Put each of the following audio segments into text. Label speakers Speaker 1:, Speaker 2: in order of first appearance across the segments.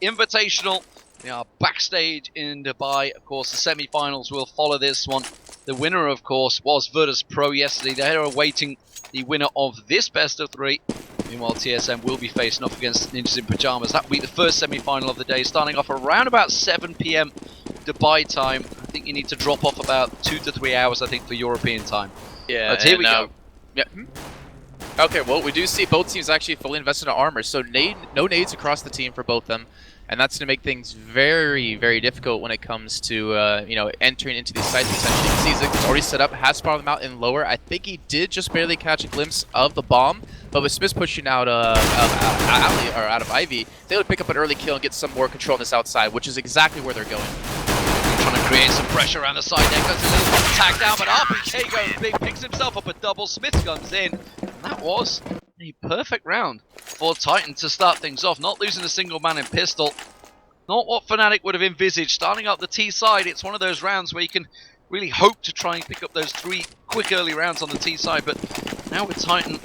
Speaker 1: Invitational. We are backstage in Dubai. Of course, the semi-finals will follow this one. The winner, of course, was Virtus Pro yesterday. They are awaiting the winner of this best of 3. Meanwhile, TSM will be facing off against Ninjas in Pyjamas. That will be the first semi-final of the day, starting off around about 7 PM Dubai time. I think you need to drop off about 2 to 3 hours, I think, for European time.
Speaker 2: Yeah,
Speaker 1: but here we go.
Speaker 2: Yeah. Okay, well, we do see both teams actually fully invested in armor, so no nades across the team for both of them. And that's going to make things very, very difficult when it comes to, you know, entering into these sites potentially. You can see Zig's already set up, has spotted them out in lower. I think he did just barely catch a glimpse of the bomb, but with Smith pushing out out of Ivy, they would pick up an early kill and get some more control on this outside, which is exactly where they're going.
Speaker 1: Trying to create some pressure around the side there, goes a little tag down, but RpK goes big, picks himself up a double. Smith comes in, and that was a perfect round for Titan to start things off, not losing a single man in pistol. Not what Fnatic would have envisaged. Starting up the T side, it's one of those rounds where you can really hope to try and pick up those 3 quick early rounds on the T side, but now with Titan,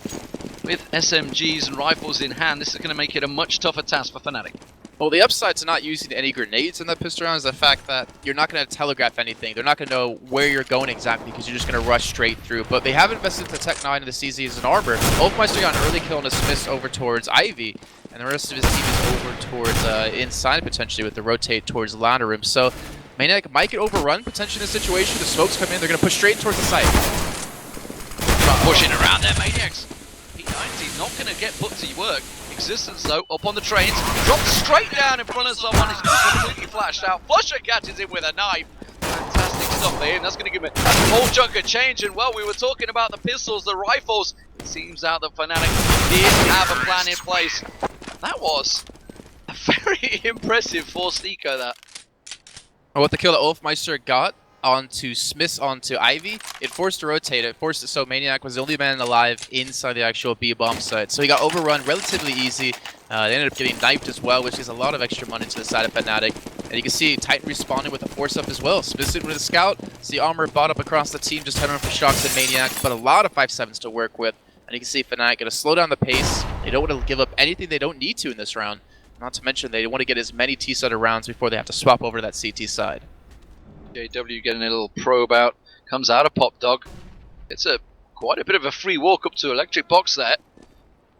Speaker 1: with SMGs and rifles in hand, this is going to make it a much tougher task for Fnatic.
Speaker 2: Well, the upside to not using any grenades in that pistol round is the fact that you're not going to telegraph anything. They're not going to know where you're going exactly because you're just going to rush straight through. But they have invested the Tech 9 and the CZ as an armor. olofmeister got an early kill on the Smiths over towards Ivy, and the rest of his team is over towards inside potentially with the rotate towards ladder room. So Maniac might get overrun potentially in this situation. The smokes come in, they're going to push straight towards the site.
Speaker 1: Pushing around there, Maniacs. P90 not going to get put to work. Existence though, up on the trains, drops straight down in front of someone, he's completely flashed out. flusha catches him with a knife. Fantastic stuff there, and that's going to give him a whole chunk of change. And well, we were talking about the pistols, the rifles. It seems out that Fnatic did have a plan in place. That was a very impressive forced eco, that.
Speaker 2: And what the kill that olofmeister got onto Smiths onto Ivy, it forced to rotate, it forced it so Maniac was the only man alive inside the actual B-bomb site. So he got overrun relatively easy. They ended up getting knifed as well, which is a lot of extra money to the side of Fnatic. And you can see Titan responding with a force up as well. Smiths with a scout, see armor bought up across the team, just heading for shox and Maniac, but a lot of 5.7s to work with. And you can see Fnatic going to slow down the pace. They don't want to give up anything they don't need to in this round. Not to mention they want to get as many T-side rounds before they have to swap over to that CT side.
Speaker 1: JW getting a little probe out, comes out of Pop Dog. It's quite a bit of a free walk up to Electric Box there.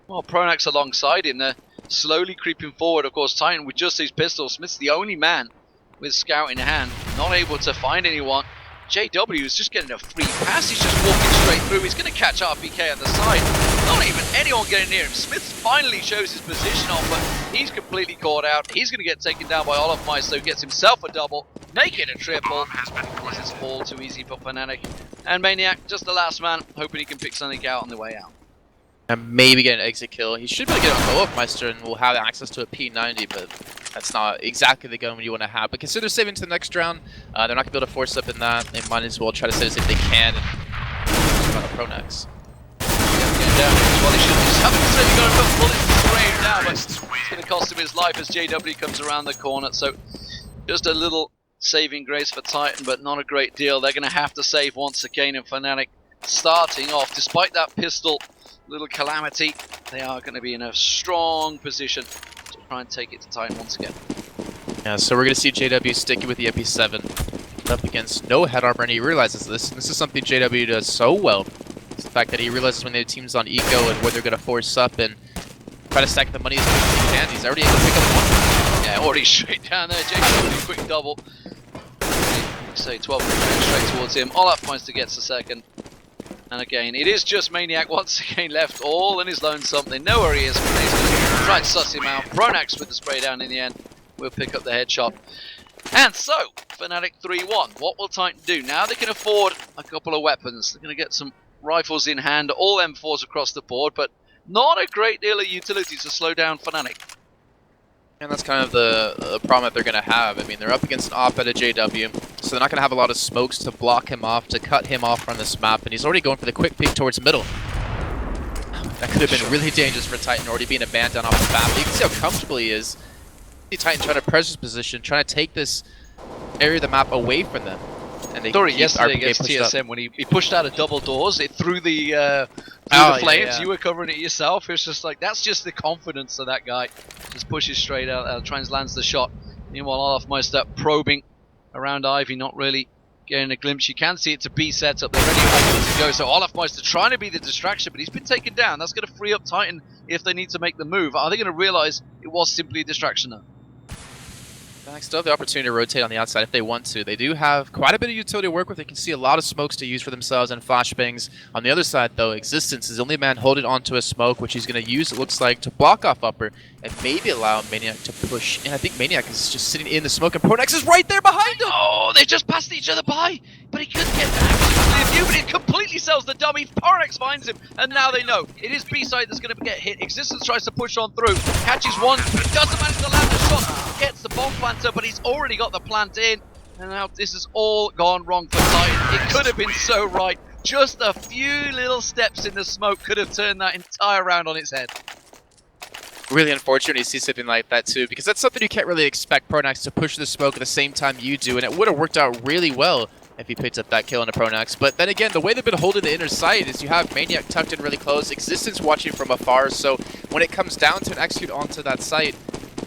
Speaker 1: Well, pronax alongside him there, slowly creeping forward. Of course, Titan with just his pistol. Smith's the only man with scout in hand, not able to find anyone. JW is just getting a free pass. He's just walking straight through. He's going to catch RpK on the side. Not even anyone getting near him. Smith finally shows his position on, but he's completely caught out. He's going to get taken down by olofmeister, who gets himself a double, make it a triple. This is all too easy for Fnatic. And Maniac, just the last man, hoping he can pick something out on the way out.
Speaker 2: And maybe get an exit kill. He should be able to get on olofmeister and will have access to a P90, but that's not exactly the gun you want to have. But consider saving to the next round. They're not going to be able to force up in that. They might as well try to save it if they can. And about a pronax.
Speaker 1: Down as well, he should just haven't necessarily got enough bullets to spray him down, but it's going to cost him his life as JW comes around the corner. So just a little saving grace for Titan, but not a great deal. They're going to have to save once again, and Fnatic starting off, despite that pistol little calamity, they are going to be in a strong position to try and take it to Titan once again.
Speaker 2: Yeah, so we're going to see JW sticking with the MP7 up against no head armor, and he realizes this. This is something JW does so well. It's the fact that he realizes when the team's on eco and where they're going to force up and try to stack the money as quick as he can. He's already able to pick up one.
Speaker 1: Yeah, already straight down there. JW, quick double. Say 12 straight towards him. olofmeister gets a second. And again, it is just Maniac once again left all in his lone something. Know where he is. He's going to try and suss him out. pronax with the spray down in the end. We'll pick up the headshot. And so, Fnatic 3-1. What will Titan do? Now they can afford a couple of weapons. They're going to get some rifles in hand, all M4s across the board, but not a great deal of utility to slow down Fnatic.
Speaker 2: And that's kind of the problem that they're going to have. I mean, they're up against an op at a JW, so they're not going to have a lot of smokes to block him off, to cut him off from this map, and he's already going for the quick peek towards middle. That could have been really dangerous for Titan, already being a man down off the map. But you can see how comfortable he is. You see Titan trying to press his position, trying to take this area of the map away from them. and they
Speaker 1: Story
Speaker 2: keep
Speaker 1: yesterday
Speaker 2: RpK
Speaker 1: against
Speaker 2: pushed up.
Speaker 1: TSM when he pushed out a double doors, it threw the
Speaker 2: Oh,
Speaker 1: flames.
Speaker 2: yeah.
Speaker 1: You were covering it yourself. It's just like, that's just the confidence of that guy. Just pushes straight out, tries lands the shot. Meanwhile, olofmeister probing around Ivy, not really getting a glimpse. You can see it's a B setup. They're ready to go. So olofmeister trying to be the distraction, but he's been taken down. That's going to free up Titan if they need to make the move. Are they going to realize it was simply a distraction though?
Speaker 2: Fnatic still have the opportunity to rotate on the outside if they want to. They do have quite a bit of utility to work with. They can see a lot of smokes to use for themselves and flashbangs. On the other side, though, Existence is the only man holding onto a smoke, which he's going to use, it looks like, to block off upper and maybe allow Maniac to push. And I think Maniac is just sitting in the smoke, and pronax is right there behind him!
Speaker 1: Oh, they just passed each other by, but he couldn't get back. But it completely sells the dummy. pronax finds him, and now they know it is B side that's going to get hit. Existence tries to push on through, catches one, but doesn't manage to land the shot. Gets the bomb planter, but he's already got the plant in, and now this has all gone wrong for Titan. It could have been so right. Just a few little steps in the smoke could have turned that entire round on its head.
Speaker 2: Really unfortunate to see something like that too, because that's something you can't really expect pronax to push the smoke at the same time you do, and it would have worked out really well if he picked up that kill on the pronax. But then again, the way they've been holding the inner side is you have Maniac tucked in really close, Existence watching from afar, so when it comes down to an execute onto that site,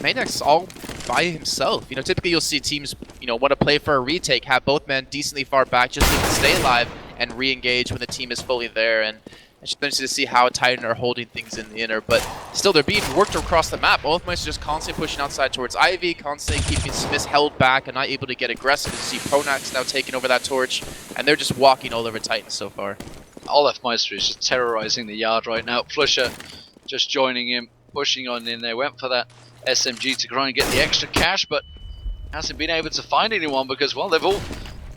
Speaker 2: Maniac's all by himself. You know, typically you'll see teams, you know, want to play for a retake, have both men decently far back just to stay alive and re-engage when the team is fully there. And it's just interesting to see how Titan are holding things in the inner, but still they're being worked across the map. olofmeister just constantly pushing outside towards Ivy, constantly keeping SmithZz held back and not able to get aggressive. You see pronax now taking over that torch, and they're just walking all over Titan so far.
Speaker 1: olofmeister is just terrorizing the yard right now. flusha just joining him, pushing on in there, went for that SMG to try and get the extra cash, but hasn't been able to find anyone because, well, they've all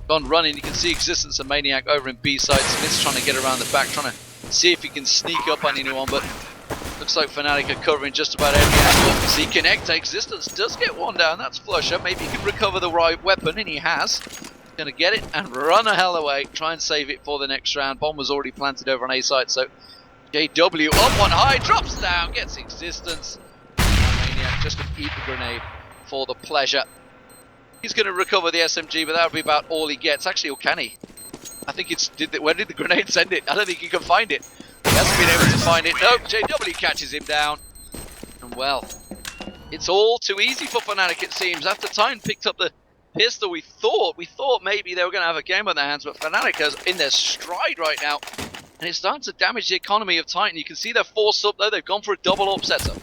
Speaker 1: gone running. You can see Existence and Maniac over in B side. SmithZz trying to get around the back, trying to see if he can sneak up on anyone, but looks like Fnatic are covering just about every angle. See connect, Existence does get one down. That's flusha. Maybe he can recover the right weapon, and he has. Going to get it and run a hell away. Try and save it for the next round. Bomb was already planted over on A side, so JW up one high, drops down, gets Existence. Maniac just to eat the grenade for the pleasure. He's going to recover the SMG, but that would be about all he gets. Actually, or can he? I think it's... where did the grenade send it? I don't think he can find it. He hasn't been able to find it. Nope, JW catches him down. And well, it's all too easy for Fnatic, it seems. After Titan picked up the pistol, we thought maybe they were going to have a game on their hands, but Fnatic is in their stride right now. And it's starting to damage the economy of Titan. You can see they're forced up, though. They've gone for a double up setup.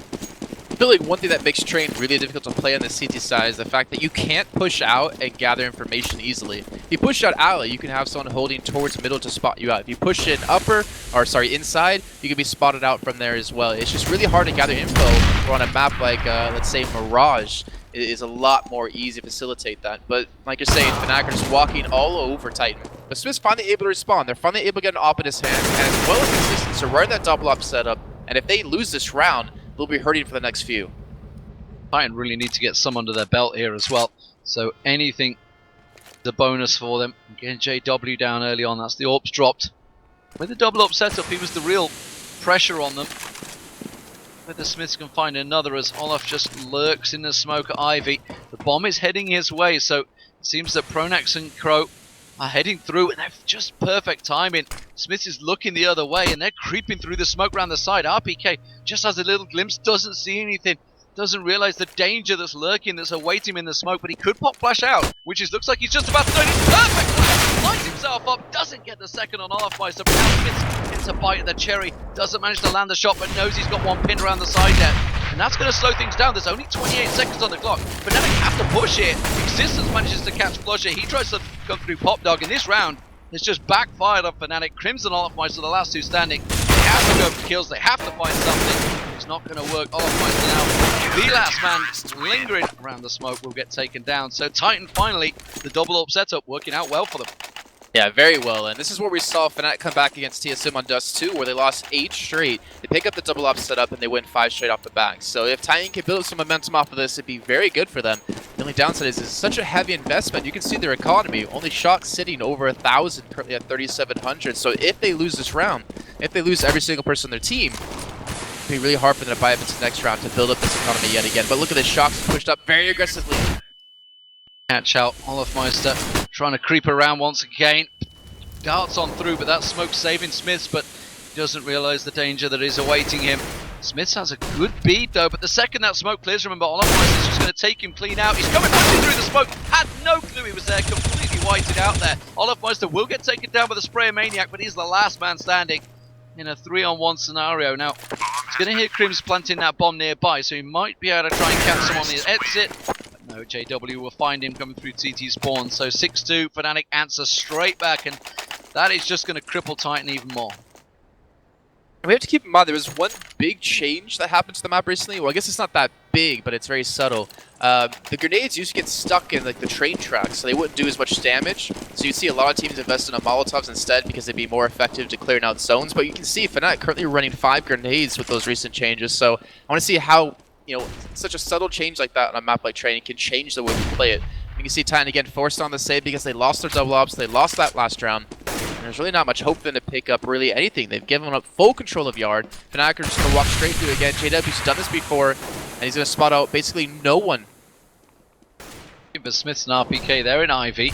Speaker 2: I feel like one thing that makes Train really difficult to play on the CT side is the fact that you can't push out and gather information easily. If you push out alley, you can have someone holding towards middle to spot you out. If you push in inside, you can be spotted out from there as well. It's just really hard to gather info on a map like, let's say, Mirage. It is a lot more easy to facilitate that. But like you're saying, Fnatic are just walking all over Titan. But SmithZz finally able to respond. They're finally able to get an op in his hand, and as well as Existence, they're running that double up setup. And if they lose this round, they'll be hurting for the next few.
Speaker 1: Titan really need to get some under their belt here as well. So anything is a bonus for them. Getting JW down early on, that's the AWP's dropped. With the double up setup, he was the real pressure on them. Whether SmithZz can find another as Olof just lurks in the smoke at Ivy. The bomb is heading his way, so it seems that pronax and Crow are heading through, and they've just perfect timing. SmithZz is looking the other way, and they're creeping through the smoke around the side. RpK just has a little glimpse, doesn't see anything, doesn't realize the danger that's lurking, that's awaiting him in the smoke, but he could pop flash out, which is looks like he's just about to do it. Perfect! Lights himself up, doesn't get the second on olofmeister, but now gets a bite of the cherry, doesn't manage to land the shot, but knows he's got one pinned around the side there. And that's going to slow things down. There's only 28 seconds on the clock. But now they have to push it. Existence manages to catch flusha. He tries to come through Pop Dog. In this round, it's just backfired on Fnatic. KRIMZ and olofmeister are the last two standing. They have to go for kills. They have to find something. It's not going to work. olofmeister now, the last man lingering around the smoke, will get taken down. So Titan finally, the double up setup, working out well for them.
Speaker 2: Yeah, very well, and this is where we saw Fnatic come back against TSM on Dust 2, where they lost 8 straight. They pick up the double up setup, and they win 5 straight off the back. So if Titan can build some momentum off of this, it'd be very good for them. The only downside is it's such a heavy investment. You can see their economy, only shox sitting over 1,000, currently at 3,700. So if they lose this round, if they lose every single person on their team, it'd be really hard for them to buy up into the next round to build up this economy yet again. But look at this, shox pushed up very aggressively.
Speaker 1: Catch out olofmeister, trying to creep around once again. Darts on through, but that smoke saving SmithZz, but he doesn't realise the danger that is awaiting him. SmithZz has a good bead though, but the second that smoke clears, remember, olofmeister's just going to take him clean out. He's coming pushing through the smoke, had no clue he was there, completely whited out there. olofmeister will get taken down with a spray of Maniac, but he's the last man standing in a 3-on-1 scenario. Now, he's going to hear KRIMZ planting that bomb nearby, so he might be able to try and catch him on the exit. But no, JW will find him coming through TT spawn. So 6-2, Fnatic answer straight back, and that is just going to cripple Titan even more.
Speaker 2: And we have to keep in mind there was one big change that happened to the map recently. Well, I guess it's not that big, but it's very subtle. The grenades used to get stuck in like the train tracks, so they wouldn't do as much damage. So you'd see a lot of teams invest in Molotovs instead because they'd be more effective to clearing out zones. But you can see Fnatic currently running 5 grenades with those recent changes. So I want to see how, you know, such a subtle change like that on a map like Training can change the way we play it. You can see Titan again forced on the save because they lost their double ops. They lost that last round. And there's really not much hope for them to pick up really anything. They've given up full control of Yard. Fnatic are just going to walk straight through again. JW's done this before, and he's going to spot out basically no one.
Speaker 1: But SmithZz and RpK there in Ivy.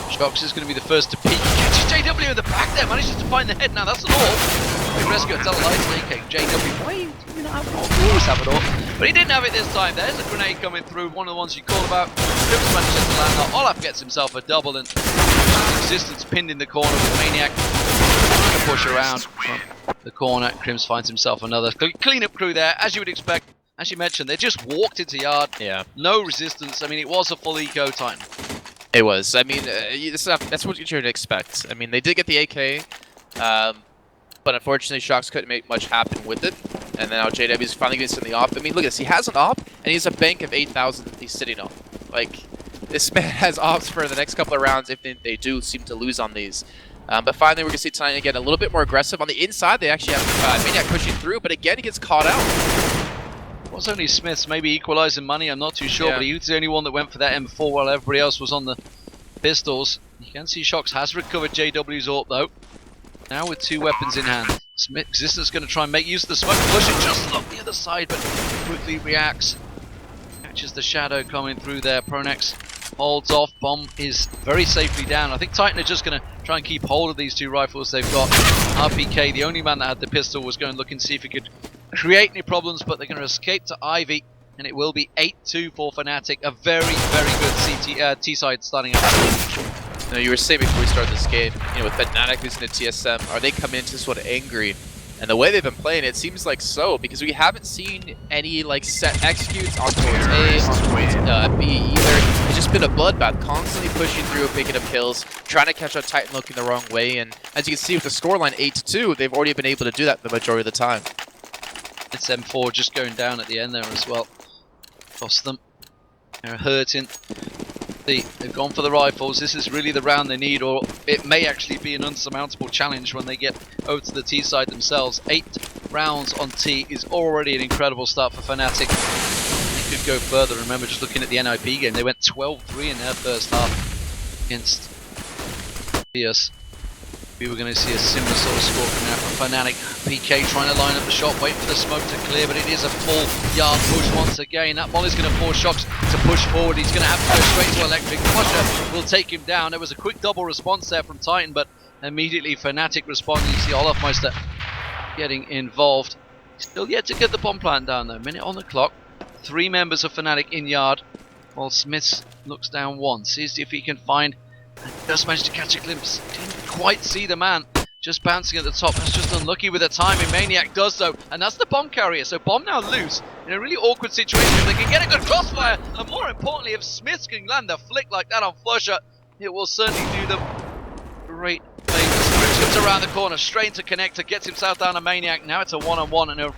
Speaker 1: shox is going to be the first to peek. Catches JW in the back there, manages to find the head. Now that's an AWP. Big rescue, tell the lights, AK. JW, why do you not have an AWP? You always have an AWP. But he didn't have it this time. There's a grenade coming through, one of the ones you called about. KRIMZ manages to land now. Olof gets himself a double, and Existence pinned in the corner with Maniac. Trying to push around from the corner. KRIMZ finds himself another cleanup crew there, as you would expect. As you mentioned, they just walked into Yard. Yeah. No resistance. I mean, it was a full eco time.
Speaker 2: It was. I mean, that's what you should expect. I mean, they did get the AK, but unfortunately, shox couldn't make much happen with it. And then now JW's finally getting something off. I mean, look at this. He has an op, and he has a bank of 8,000 that he's sitting on. Like, this man has ops for the next couple of rounds if they do seem to lose on these. But finally, we're going to see Titan again a little bit more aggressive. On the inside, they actually have Maniac pushing through, but again, he gets caught out.
Speaker 1: It was only SmithZz, maybe equalising money, I'm not too sure, but he was the only one that went for that M4 while everybody else was on the pistols. You can see shox has recovered JW's AWP though. Now with 2 weapons in hand. SmithZz is going to try and make use of the smoke, push it just along the other side, but quickly reacts. Catches the shadow coming through there. Pronax holds off, bomb is very safely down. I think Titan are just going to try and keep hold of these 2 rifles they've got. RpK, the only man that had the pistol, was going to look and see if he could create any problems, but they're going to escape to Ivy, and it will be 8-2 for Fnatic. A very, very good T-side starting out.
Speaker 2: No, you were saying before we started this game, you know, with Fnatic losing to TSM, are they coming into sort of angry? And the way they've been playing, it seems like so, because we haven't seen any like set executes on towards A, on towards B either. It's just been a bloodbath, constantly pushing through, picking up kills, trying to catch out Titan looking the wrong way, and as you can see with the scoreline 8-2, they've already been able to do that the majority of the time.
Speaker 1: It's M4 just going down at the end there as well. Lost them. They're hurting. They've gone for the rifles. This is really the round they need, or it may actually be an unsurmountable challenge when they get over to the T side themselves. 8 rounds on T is already an incredible start for Fnatic. They could go further. Remember, just looking at the NIP game, they went 12-3 in their first half against Fierce. We were going to see a similar sort of score coming out from Fnatic. PK trying to line up the shot, wait for the smoke to clear, but it is a full Yard push once again. That ball is going to force shox to push forward. He's going to have to go straight to electric. flusha will take him down. There was a quick double response there from Titan, but immediately Fnatic responding. You see olofmeister getting involved. Still yet to get the bomb plant down though. Minute on the clock. 3 members of Fnatic in Yard, while SmithZz looks down 1. Sees if he can find, and just managed to catch a glimpse. Didn't quite see the man, just bouncing at the top. That's just unlucky with the timing. Maniac does so, and that's the bomb carrier. So bomb now loose in a really awkward situation. If they can get a good crossfire, and more importantly, if SmithZz can land a flick like that on flusha, it will certainly do them great favors. Slips around the corner, straight to connector, gets himself down to Maniac. Now it's a 1-on-1 and a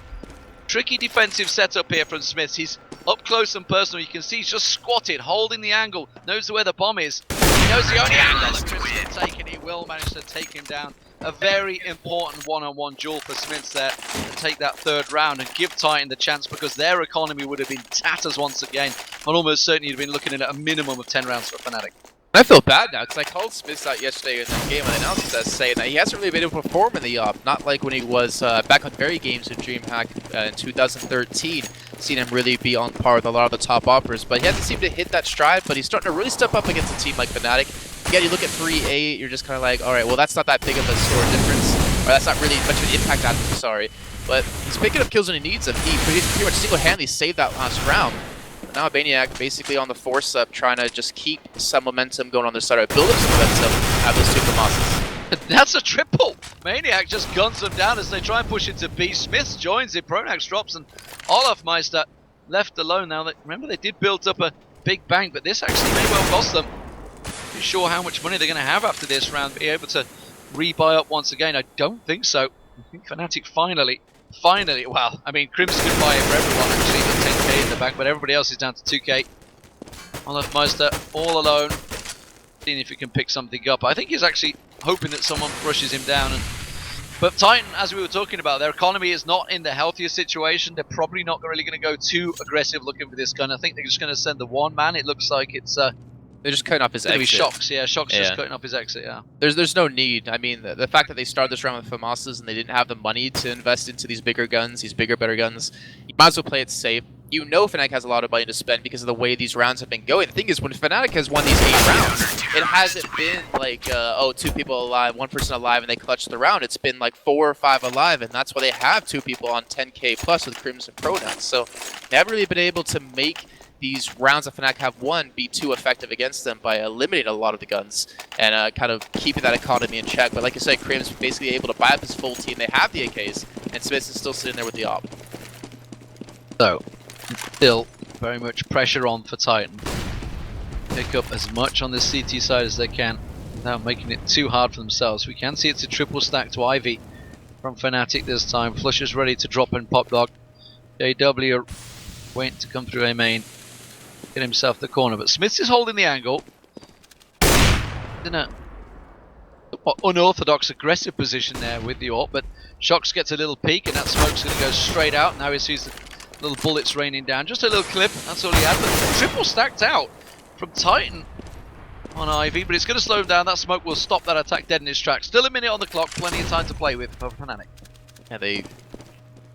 Speaker 1: tricky defensive setup here from SmithZz. He's up close and personal. You can see he's just squatted, holding the angle, knows where the bomb is. He knows the only angle that KRIMZ can take, and he will manage to take him down. A very important 1-on-1 duel for SmithZz there to take that 3rd round and give Titan the chance, because their economy would have been tatters once again, and almost certainly you'd have been looking at a minimum of 10 rounds for Fnatic.
Speaker 2: I feel bad now because I called SmithZz out yesterday in the game and I announced that saying that he hasn't really been able to perform in the op. Not like when he was back on very games with DreamHack in 2013. Seen him really be on par with a lot of the top operas, but he hasn't seemed to hit that stride. But he's starting to really step up against a team like Fnatic. Again, you look at 3-8, you're just kind of like, all right, well that's not that big of a score difference, or that's not really much of an impact on him. Sorry, but he's picking up kills when he needs them. He pretty much single-handedly saved that last round. Now Maniac basically on the force up, trying to just keep some momentum going on their side, or build up some momentum, have those two Famasses.
Speaker 1: That's a triple! Maniac just guns them down as they try and push into B. SmithZz joins it, pronax drops, and olofmeister left alone now. Remember, they did build up a big bank, but this actually may well cost them. Not sure how much money they're going to have after this round, be able to rebuy up once again. I don't think so. I think Fnatic finally, well, I mean, KRIMZ could buy it for everyone, actually, with 10k in the bank, but everybody else is down to 2k. olofmeister all alone, seeing if he can pick something up. I think he's actually hoping that someone rushes him down. But Titan, as we were talking about, their economy is not in the healthiest situation. They're probably not really going to go too aggressive looking for this gun. I think they're just going to send the one man. It looks like it's
Speaker 2: they're just cutting off his exit.
Speaker 1: shox, yeah, shox just cutting off his exit, yeah.
Speaker 2: There's no need. I mean, the fact that they started this round with Famasses and they didn't have the money to invest into these bigger guns, these bigger, better guns, you might as well play it safe. You know Fnatic has a lot of money to spend because of the way these rounds have been going. The thing is, when Fnatic has won these 8 rounds, it hasn't been like, oh, 2 people alive, 1 person alive, and they clutch the round. It's been like 4 or 5 alive, and that's why they have 2 people on 10k plus with KRIMZ and pronax. So they haven't really been able to make these rounds that Fnatic have won be too effective against them by eliminating a lot of the guns and kind of keeping that economy in check. But like I said, KRIMZ basically able to buy up his full team. They have the AKs, and SmithZz is still sitting there with the op.
Speaker 1: So, still very much pressure on for Titan. Pick up as much on the CT side as they can without making it too hard for themselves. We can see it's a triple stack to Ivy from Fnatic this time. flusha's ready to drop in pop dog. JW waiting to come through a main, get himself the corner, but SmithZz is holding the angle in a unorthodox aggressive position there with the AWP, but shox gets a little peek and that smoke's going to go straight out. Now he sees the little bullets raining down, just a little clip, that's all he had, but triple stacked out from Titan on Ivy, but it's going to slow him down. That smoke will stop that attack dead in its tracks. Still a minute on the clock, plenty of time to play with for Fnatic.
Speaker 2: Yeah, they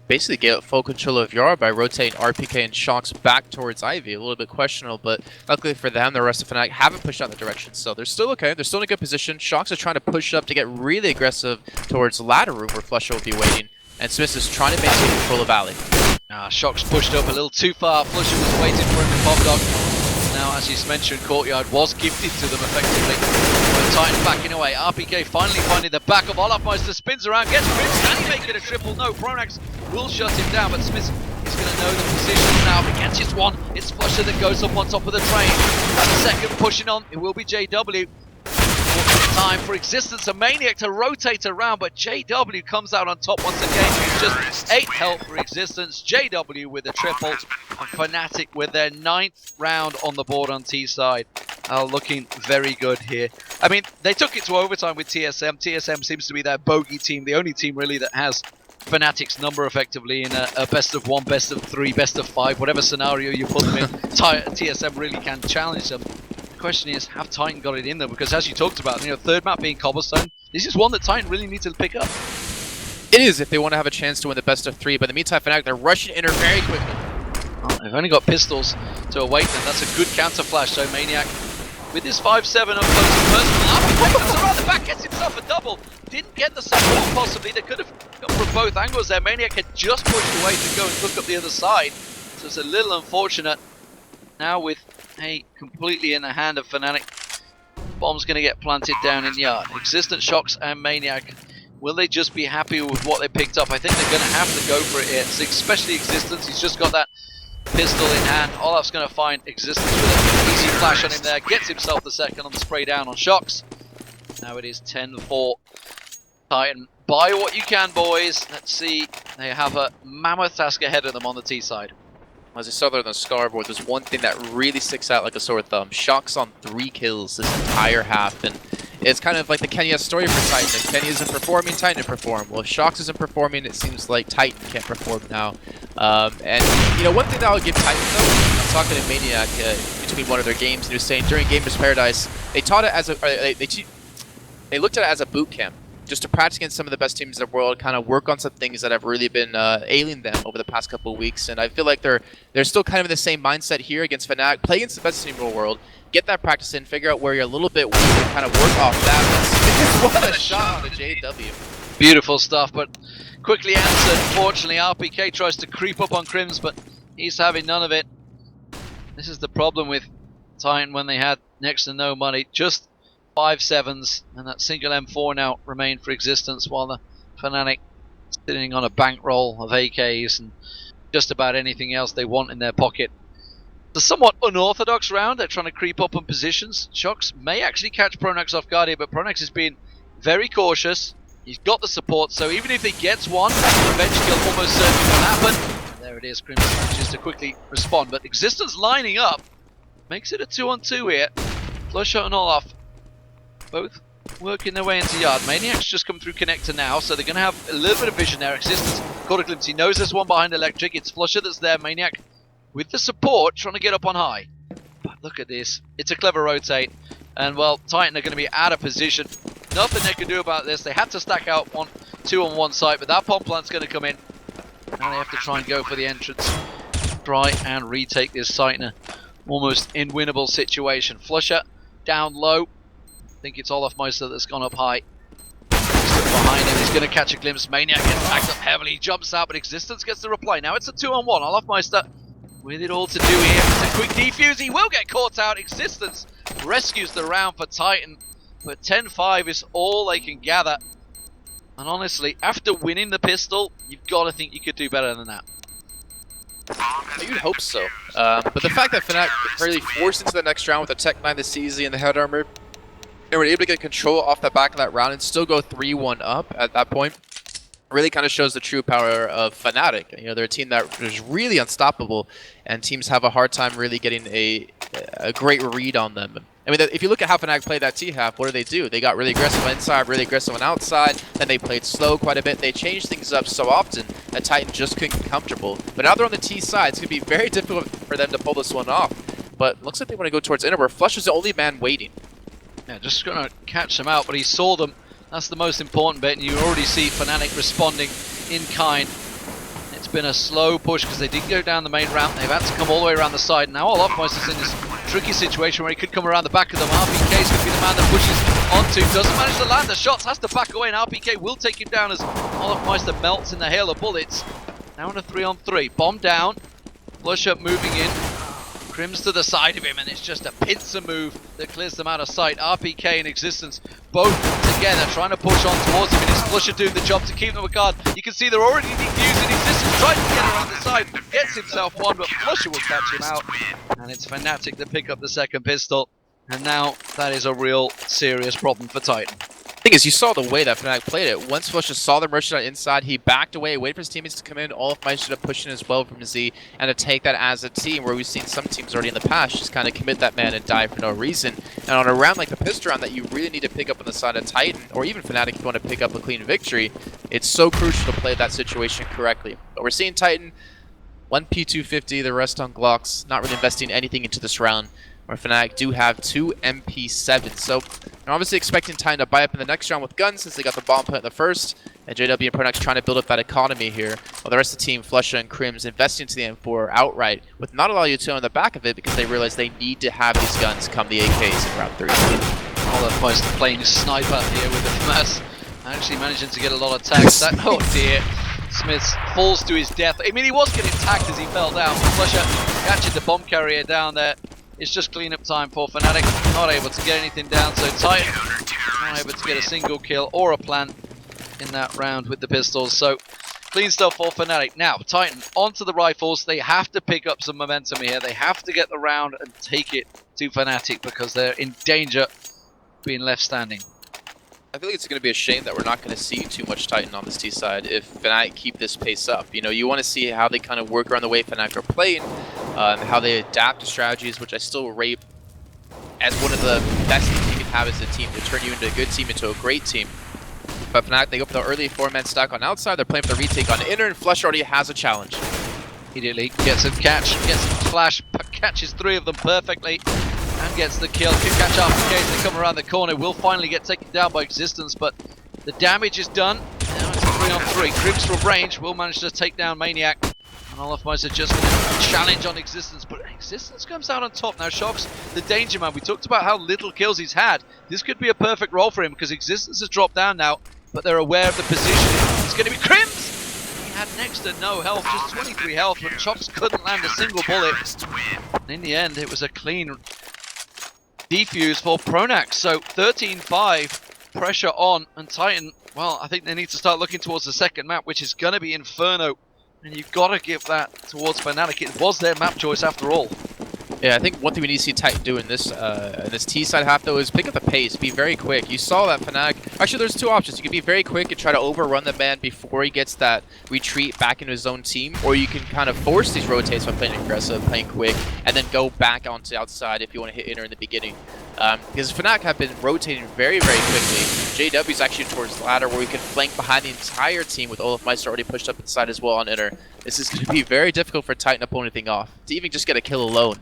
Speaker 2: basically get full control of Yara by rotating RpK and shox back towards Ivy. A little bit questionable, but luckily for them, the rest of Fnatic haven't pushed out the direction, so they're still okay. They're still in a good position. shox is trying to push up to get really aggressive towards the ladder room where flusha will be waiting, and SmithZz is trying to maintain control of Valley.
Speaker 1: shox pushed up a little too far. flusha was waiting for him in pop dog. Now, as he's mentioned, Courtyard was gifted to them effectively. When Titan backing away, RpK finally finding the back of olofmeister, spins around, gets KRIMZ, can he make it a triple? No, pronax will shut him down, but SmithZz is going to know the position now. If he catches one, it's flusha that goes up on top of the train. And the second pushing on, it will be JW. Time for Existence and Maniac to rotate around, but JW comes out on top once again. Just 8 health for Existence. JW with a triple, and Fnatic with their 9th round on the board on T side. Looking very good here. I mean, they took it to overtime with TSM. TSM seems to be their bogey team, the only team really that has Fnatic's number effectively in a best of 1, best of 3, best of 5, whatever scenario you put them in. TSM really can challenge them. Question is, have Titan got it in them? Because as you talked about, third map being Cobblestone, this is one that Titan really needs to pick up.
Speaker 2: It is if they want to have a chance to win the best of 3, but in the meantime, Fnatic, they're rushing in her very quickly.
Speaker 1: They've only got pistols to await them. That's a good counter flash, so Maniac with his 5-7 up close and personal. Comes around the back, gets himself a double. Didn't get the support possibly. They could have gone from both angles there. Maniac had just pushed away to go and look up the other side. So it's a little unfortunate. Now with completely in the hand of Fnatic, bomb's going to get planted down in yard. Existence, shox and Maniac. Will they just be happy with what they picked up? I think they're going to have to go for it here, especially Existence. He's just got that pistol in hand. Olof's going to find Existence with an easy flash on him there. Gets himself the second on the spray down on shox. Now it is 10-4. Titan, buy what you can, boys. Let's see. They have a mammoth task ahead of them on the T side.
Speaker 2: As I saw there on the scoreboard, there's one thing that really sticks out like a sore thumb. shox on 3 kills this entire half, and it's kind of like the Kenya story for Titan. If Kenya isn't performing, Titan can perform. Well, if shox isn't performing, it seems like Titan can't perform now. And one thing that I'll give Titan though, talking to Maniac between one of their games, and he was saying during Gamers Paradise, they taught it as a, they looked at it as a boot camp, just to practice against some of the best teams in the world, kind of work on some things that have really been ailing them over the past couple of weeks. And I feel like they're still kind of in the same mindset here against Fnatic, play against the best team in the world, get that practice in, figure out where you're a little bit weak, and kind of work off that. What a shot on the JW.
Speaker 1: Beautiful stuff, but quickly answered. Fortunately, RpK tries to creep up on KRIMZ, but he's having none of it. This is the problem with Titan when they had next to no money. Just 5-7s, and that single M4 now remained for existence, while the Fnatic sitting on a bankroll of AKs and just about anything else they want in their pocket. The somewhat unorthodox round, they're trying to creep up on positions. shox may actually catch pronax off guard here, but pronax is being very cautious. He's got the support, so even if he gets one, revenge kill almost certainly will happen. There it is, KRIMZ manages to quickly respond, but existence lining up makes it a 2-on-2 here. flusha and Olof both working their way into yard. Maniac's just come through connector now, so they're going to have a little bit of vision there. Existence caught a glimpse. He knows there's one behind electric. It's flusha that's there. Maniac with the support trying to get up on high. But look at this. It's a clever rotate. And well, Titan are going to be out of position. Nothing they can do about this. They had to stack out 2 on one side, but that bomb plant's going to come in. Now they have to try and go for the entrance. Try and retake this site in a almost unwinnable situation. flusha down low. I think it's olofmeister that's gone up high. Behind him, he's going to catch a glimpse. Maniac gets backed up heavily. He jumps out, but existence gets the reply. Now it's a 2-on-1. olofmeister with it all to do here. It's a quick defuse. He will get caught out. Existence rescues the round for Titan, but 10-5 is all they can gather. And honestly, after winning the pistol, you've got to think you could do better than that.
Speaker 2: You'd hope so. But the fact that Fnatic really forced into the next round with the Tech 9, the CZ, and the head armor, they were able to get control off the back of that round and still go 3-1 up at that point, really kind of shows the true power of Fnatic. You know, they're a team that is really unstoppable, and teams have a hard time really getting a great read on them. I mean, if you look at how Fnatic played that T-half, what do? They got really aggressive on inside, really aggressive on outside, then they played slow quite a bit. They changed things up so often that Titan just couldn't get comfortable. But now they're on the T side. It's going to be very difficult for them to pull this one off. But looks like they want to go towards inner, where flusha is the only man waiting.
Speaker 1: Yeah, just going to catch them out, but he saw them. That's the most important bit, and you already see Fnatic responding in kind. It's been a slow push because they did go down the main ramp. They've had to come all the way around the side. Now olofmeister's in this tricky situation where he could come around the back of them. RpK's going to be the man that pushes onto. Doesn't manage to land the shots, has to back away, and RpK will take him down as olofmeister melts in the hail of bullets. Now in a 3-on-3. Bomb down. flusha moving in. KRIMZ to the side of him, and it's just a pincer move that clears them out of sight. RpK and existence both together trying to push on towards him, and it's flusha doing the job to keep them a guard. You can see they're already defusing. Existence trying to get around the side, gets himself one, but flusha will catch him out. And it's Fnatic that pick up the second pistol, and now that is a real serious problem for Titan.
Speaker 2: The thing is, you saw the way that Fnatic played it. Once flusha saw the merchant inside, he backed away, waited for his teammates to come in. olofmeister pushing as well from Z, and to take that as a team, where we've seen some teams already in the past just kind of commit that man and die for no reason. And on a round like the pistol round that you really need to pick up on the side of Titan, or even Fnatic if you want to pick up a clean victory, it's so crucial to play that situation correctly. But we're seeing Titan, 1 P250, the rest on Glocks, not really investing anything into this round, where Fnatic do have 2 MP7s. So they're obviously expecting Titan to buy up in the next round with guns, since they got the bomb plant in the first, and JW and pronax trying to build up that economy here, while the rest of the team, flusha and KRIMZ, investing into the M4 outright, with not a lot of utility on the back of it, because they realize they need to have these guns come the AKs in round 3.
Speaker 1: olofmeister playing sniper here with the FMAS, actually managing to get a lot of tags. Oh dear. SmithZz falls to his death. I mean, he was getting tagged as he fell down, but flusha catching the bomb carrier down there. It's just cleanup time for Fnatic. Not able to get anything down, so Titan not able to get a single kill or a plant in that round with the pistols. So clean stuff for Fnatic. Now Titan onto the rifles. They have to pick up some momentum here. They have to get the round and take it to Fnatic, because they're in danger of being left standing.
Speaker 2: I feel like it's going to be a shame that we're not going to see too much Titan on this T side if Fnatic keep this pace up. You know, you want to see how they kind of work around the way Fnatic are playing, how they adapt to strategies, which I still rate as one of the best things you can have as a team, to turn you into a good team into a great team. But Fnatic, they go for the early 4-man stack on outside. They're playing for the retake on inner, and flusha already has a challenge.
Speaker 1: Immediately gets a catch, gets a flash, catches 3 of them perfectly, and gets the kill. Can catch RpK as they come around the corner. Will finally get taken down by Existence, but the damage is done. Now it's a 3-on-3. KRIMZ from range will manage to take down Maniac. And olofmeister just going to challenge on Existence, but Existence comes out on top. Now shox, the danger man. We talked about how little kills he's had. This could be a perfect role for him because Existence has dropped down now, but they're aware of the position. It's going to be KRIMZ! He had next to no health, just 23 health, but shox couldn't land a single bullet. And in the end, it was a clean defuse for pronax. So 13-5, pressure on, and Titan, well, I think they need to start looking towards the second map, which is going to be Inferno. And you've got to give that towards Fnatic. It was their map choice after all.
Speaker 2: Yeah, I think one thing we need to see Titan do in this T side half though is pick up the pace, be very quick. You saw that Fnatic. Actually, there's 2 options. You can be very quick and try to overrun the man before he gets that retreat back into his own team, or you can kind of force these rotates by playing aggressive, playing quick, and then go back onto outside if you want to hit inner in the beginning. Because Fnatic have been rotating very, very quickly. JW's actually towards the ladder where we can flank behind the entire team with olofmeister already pushed up inside as well on inner. This is going to be very difficult for Titan to pull anything off, to even just get a kill alone.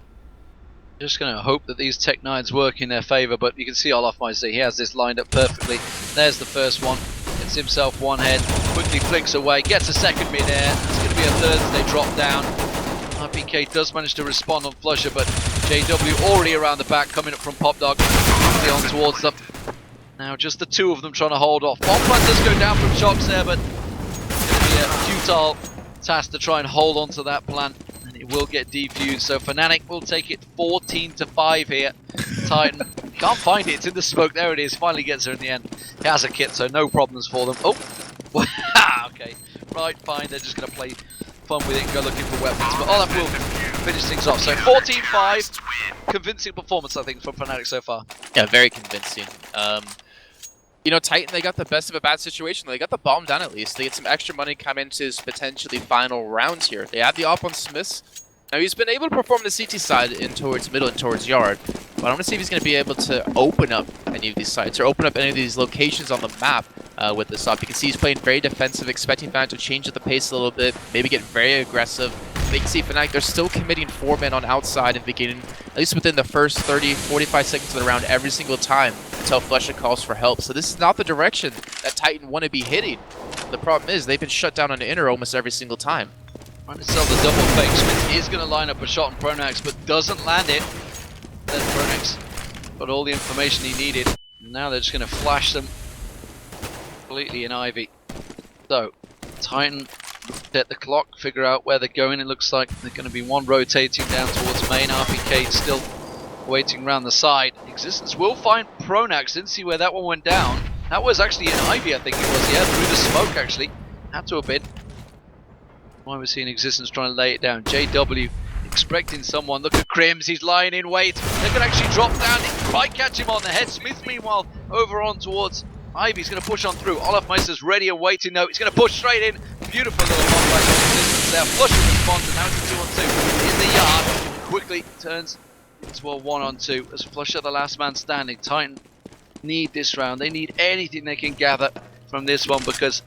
Speaker 1: Just going to hope that these Tech 9s work in their favour, but you can see olofmeister, he has this lined up perfectly. There's the first one, gets himself one head, quickly flicks away, gets a second mid-air, there's going to be a third as they drop down. RpK does manage to respond on flusha, but JW already around the back, coming up from Popdog, on towards them. Now just the 2 of them trying to hold off. Bomb plant does go down from shox there, but it's going to be a futile task to try and hold on to that plant. It will get defused, so Fnatic will take it 14-5 here. Titan can't find it, it's in the smoke, there it is, finally gets her in the end. He has a kit, so no problems for them. Oh, okay, right, fine, they're just going to play fun with it and go looking for weapons, but Olof will finish things off. So 14-5, convincing performance I think from Fnatic so far.
Speaker 2: Yeah, very convincing. You know, Titan, they got the best of a bad situation. They got the bomb down at least. They get some extra money coming into his potentially final rounds here. They have the op on SmithZz. Now, he's been able to perform the CT side in towards middle and towards yard. But I want to see if he's going to be able to open up any of these sites or open up any of these locations on the map with this op. You can see he's playing very defensive, expecting Fnatic to change up the pace a little bit, maybe get very aggressive. But you can see Fnatic, they're still committing 4 men on outside and beginning, at least within the first 30-45 seconds of the round every single time until flusha calls for help. So this is not the direction that Titan want to be hitting. The problem is they've been shut down on the inner almost every single time.
Speaker 1: Trying to sell the double fake. SmithZz is going to line up a shot on pronax, but doesn't land it. Then pronax got all the information he needed. And now they're just going to flash them completely in Ivy. So, Titan set the clock, figure out where they're going. It looks like they're going to be one rotating down towards main. RpK still waiting around the side. Existence will find pronax. Didn't see where that one went down. That was actually in Ivy, I think it was. Yeah, through the smoke actually. Had to have been. Why we're seeing Existence trying to lay it down. JW expecting someone. Look at KRIMZ, he's lying in wait. They can actually drop down. They can quite catch him on the head. SmithZz meanwhile over on towards Ivy. He's going to push on through. olofmeister's ready and waiting though. He's going to push straight in. Beautiful little one by Existence there. flusha responds, and now it's a 2-on-2 in the yard. Quickly turns into a 1-on-2 as flusha the last man standing. Titan need this round. They need anything they can gather from this one because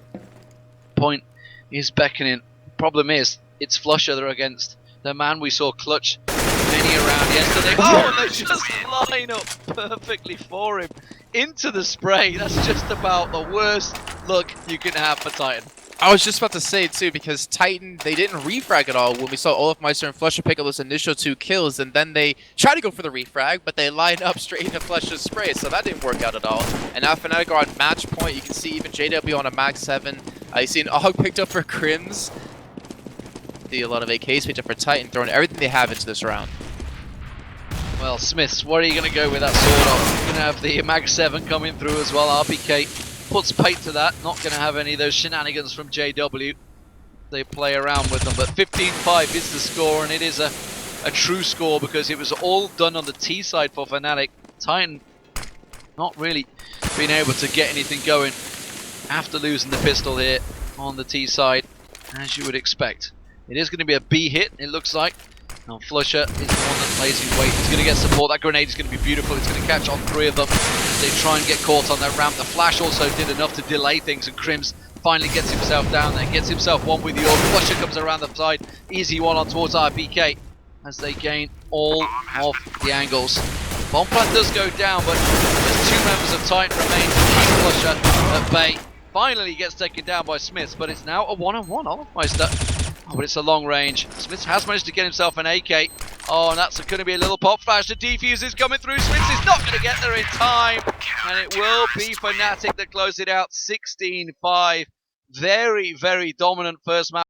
Speaker 1: point is beckoning. Problem is, it's flusha they're against. The man we saw clutch many around yesterday. Oh, and they just line up perfectly for him into the spray. That's just about the worst look you can have for Titan.
Speaker 2: I was just about to say too, because Titan, they didn't refrag at all when we saw olofmeister and flusha pick up those initial 2 kills, and then they try to go for the refrag, but they line up straight into flusha's spray, so that didn't work out at all. And now Fnatic are on match point. You can see even JW on a max 7. You see an AUG picked up for KRIMZ. A lot of AKs picked up for Titan, throwing everything they have into this round.
Speaker 1: Well, SmithZz, where are you going to go with that sword off? You're going to have the mag 7 coming through as well. RpK puts pate to that. Not going to have any of those shenanigans from JW. They play around with them, but 15-5 is the score, and it is a true score because it was all done on the T side for Fnatic. Titan not really being able to get anything going after losing the pistol here on the T side, as you would expect. It is going to be a B hit, it looks like. Now flusha is the one that plays his weight. He's going to get support. That grenade is going to be beautiful. It's going to catch on 3 of them as they try and get caught on that ramp. The flash also did enough to delay things, and KRIMZ finally gets himself down there, gets himself one with the orb. flusha comes around the side. easy one on towards RpK as they gain all of the angles. Bomb plant does go down, but there's 2 members of Titan remain. Flusha at bay finally gets taken down by SmithZz, but it's now a 1-on-1 olofmeister. Oh, but it's a long range. SmithZz has managed to get himself an AK. Oh, and that's going to be a little pop flash. The defuse is coming through. SmithZz is not going to get there in time. And it will be Fnatic that close it out 16-5. Very, very dominant first map.